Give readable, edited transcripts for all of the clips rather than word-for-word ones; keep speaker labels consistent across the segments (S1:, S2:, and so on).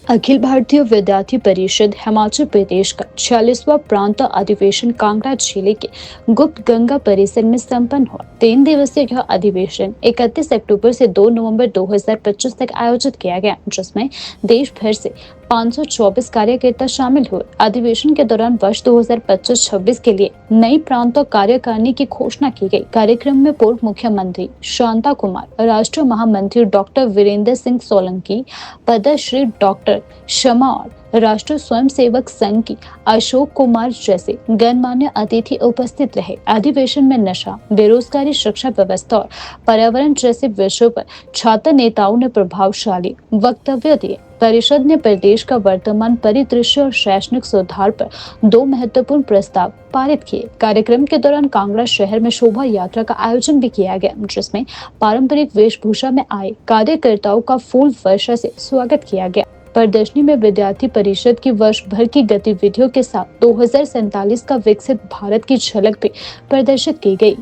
S1: अखिल भारतीय विद्यार्थी परिषद हिमाचल प्रदेश का 46वां प्रांत अधिवेशन कांगड़ा जिले के गुप्त गंगा परिसर में संपन्न हुआ। 3 दिवसीय यह अधिवेशन 31 अक्टूबर से 2 नवंबर 2025 तक आयोजित किया गया, जिसमें देश भर से 524 कार्यकर्ता शामिल हुए। अधिवेशन के दौरान वर्ष 2025-26 के लिए नई प्रांत कार्यकारिणी की घोषणा की गई। कार्यक्रम में पूर्व मुख्यमंत्री शांता कुमार, राष्ट्रीय महामंत्री डॉक्टर वीरेंद्र सिंह सोलंकी, पद्मश्री डॉक्टर शमा और राष्ट्रीय स्वयंसेवक संघ की अशोक कुमार जैसे गणमान्य अतिथि उपस्थित रहे। अधिवेशन में नशा, बेरोजगारी, शिक्षा व्यवस्था और पर्यावरण जैसे विषयों पर छात्र नेताओं ने प्रभावशाली वक्तव्य दिए। परिषद ने प्रदेश का वर्तमान परिदृश्य और शैक्षणिक सुधार पर 2 महत्वपूर्ण प्रस्ताव पारित किए। कार्यक्रम के दौरान कांगड़ा शहर में शोभा यात्रा का आयोजन भी किया गया, जिसमें पारंपरिक वेशभूषा में आए कार्यकर्ताओं का फूल वर्षा से स्वागत किया गया। प्रदर्शनी में विद्यार्थी परिषद की वर्ष भर की गतिविधियों के साथ 2047 का विकसित भारत की झलक भी प्रदर्शित की गई।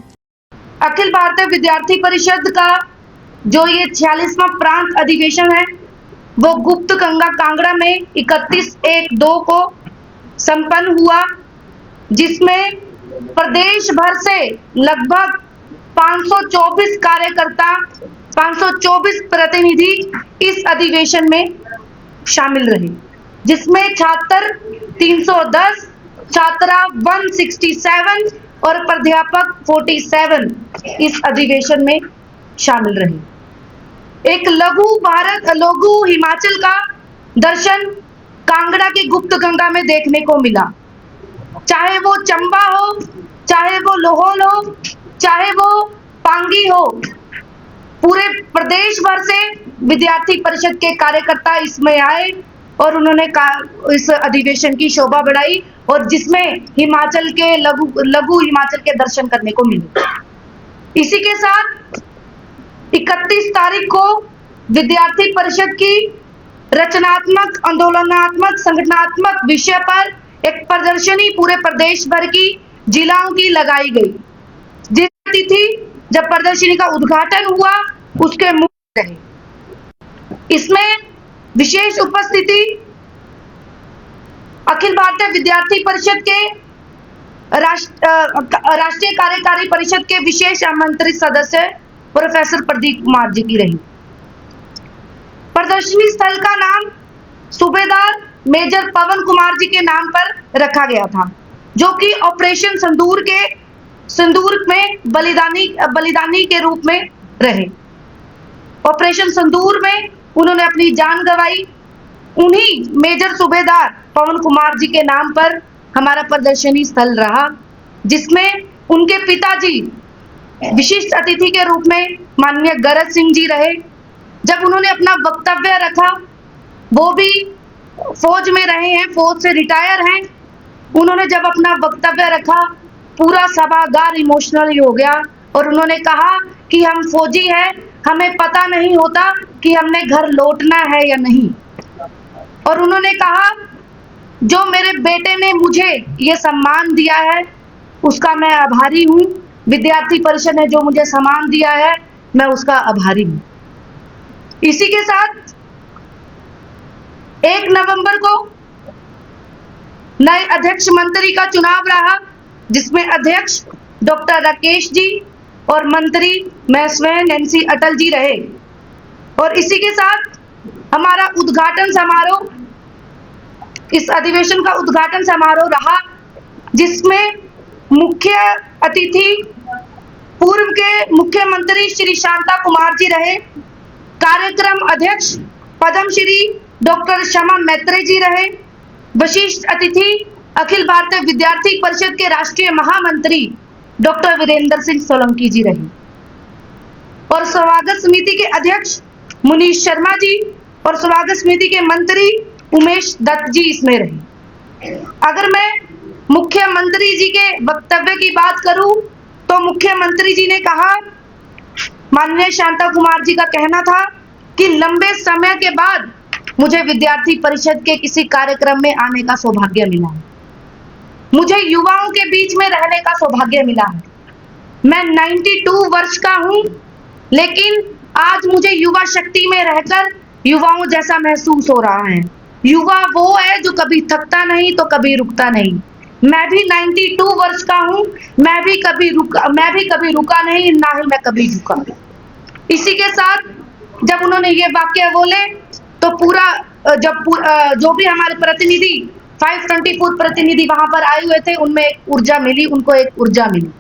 S2: अखिल भारतीय विद्यार्थी परिषद का जो ये 46वां प्रांत अधिवेशन है वो गुप्त गंगा कांगड़ा में 31/1/2 को संपन्न हुआ, जिसमें प्रदेश भर से लगभग 524 कार्यकर्ता, 524 प्रतिनिधि इस अधिवेशन में शामिल रहे, जिसमें छात्र 310, छात्रा 167 और प्राध्यापक 47 इस अधिवेशन में शामिल रहे। एक लघु हिमाचल का दर्शन कांगड़ा की गुप्त गंगा में देखने को मिला। चाहे वो चंबा हो, चाहे वो लाहौल हो, चाहे वो पांगी हो, पूरे प्रदेश भर से विद्यार्थी परिषद के कार्यकर्ता इसमें आए और उन्होंने इस अधिवेशन की शोभा बढ़ाई और जिसमें हिमाचल के लघु हिमाचल के दर्शन करने को मिले। इसी के साथ 31 तारीख को विद्यार्थी परिषद की रचनात्मक, आंदोलनात्मक, संगठनात्मक विषय पर एक प्रदर्शनी पूरे प्रदेश भर की जिलाओं की लगाई गई। जिस तिथि जब प्रदर्शनी का उद्घाटन हुआ उसके मुख्य रहे। इसमें विशेष उपस्थिति अखिल भारतीय विद्यार्थी परिषद के राष्ट्रीय कार्यकारी परिषद के विशेष आमंत्रित सदस्य प्रोफेसर प्रदीप कुमार जी की रही। प्रदर्शनी स्थल का नाम सूबेदार मेजर पवन कुमार जी के नाम पर रखा गया था, जो कि ऑपरेशन सिंदूर में बलिदानी के रूप में रहे। ऑपरेशन सिंदूर में उन्होंने अपनी जान गंवाई। उन्हीं मेजर सूबेदार पवन कुमार जी के नाम पर हमारा प्रदर्शनी स्थल रहा, जिसमें उनके पिताजी विशिष्ट अतिथि के रूप में माननीय गरज सिंह जी रहे। जब उन्होंने अपना वक्तव्य रखा, वो भी फौज में रहे हैं, फौज से रिटायर हैं। उन्होंने जब अपना वक्तव्य रखा, पूरा सभागार इमोशनल हो गया और उन्होंने कहा कि हम फौजी हैं, हमें पता नहीं होता कि हमने घर लौटना है या नहीं। और उन्होंने कहा, जो मेरे बेटे ने मुझे ये सम्मान दिया है उसका मैं आभारी हूँ। विद्यार्थी परिषद ने जो मुझे सम्मान दिया है मैं उसका आभारी हूँ। इसी के साथ 1 नवंबर को नए अध्यक्ष मंत्री का चुनाव रहा, जिसमें अध्यक्ष डॉक्टर राकेश जी और मंत्री मैं स्वयं नैन्सी अटल जी रहे। और इसी के साथ हमारा उद्घाटन समारोह, इस अधिवेशन का उद्घाटन समारोह रहा, जिसमें मुख्य अतिथि पूर्व के मुख्यमंत्री श्री शांता कुमार जी रहे। कार्यक्रम अध्यक्ष पद्मश्री डॉक्टर शमा मैत्रेय जी रहे। विशिष्ट अतिथि अखिल भारतीय विद्यार्थी परिषद के राष्ट्रीय महामंत्री डॉक्टर वीरेंद्र सिंह सोलंकी जी रहे। और स्वागत समिति के अध्यक्ष मुनीश शर्मा जी और स्वागत समिति के मंत्री उमेश दत्त जी इसमें रहे। अगर मैं मुख्यमंत्री जी के वक्तव्य की बात करूं तो मुख्यमंत्री जी ने कहा, माननीय शांता कुमार जी का कहना था कि लंबे समय के बाद मुझे विद्यार्थी परिषद के किसी कार्यक्रम में आने का सौभाग्य मिला है, मुझे युवाओं के बीच में रहने का सौभाग्य मिला है। मैं 92 वर्ष का हूं, लेकिन आज मुझे युवा शक्ति में रहकर युवाओं जैसा महसूस हो रहा है। युवा वो है जो कभी थकता नहीं तो कभी रुकता नहीं। मैं भी 92 वर्ष का हूँ, मैं भी कभी रुका नहीं, ना ही मैं कभी झुका। इसी के साथ जब उन्होंने ये वाक्य बोले तो जो भी हमारे प्रतिनिधि 524 प्रतिनिधि वहां पर आए हुए थे, उनमें एक ऊर्जा मिली, उनको एक ऊर्जा मिली।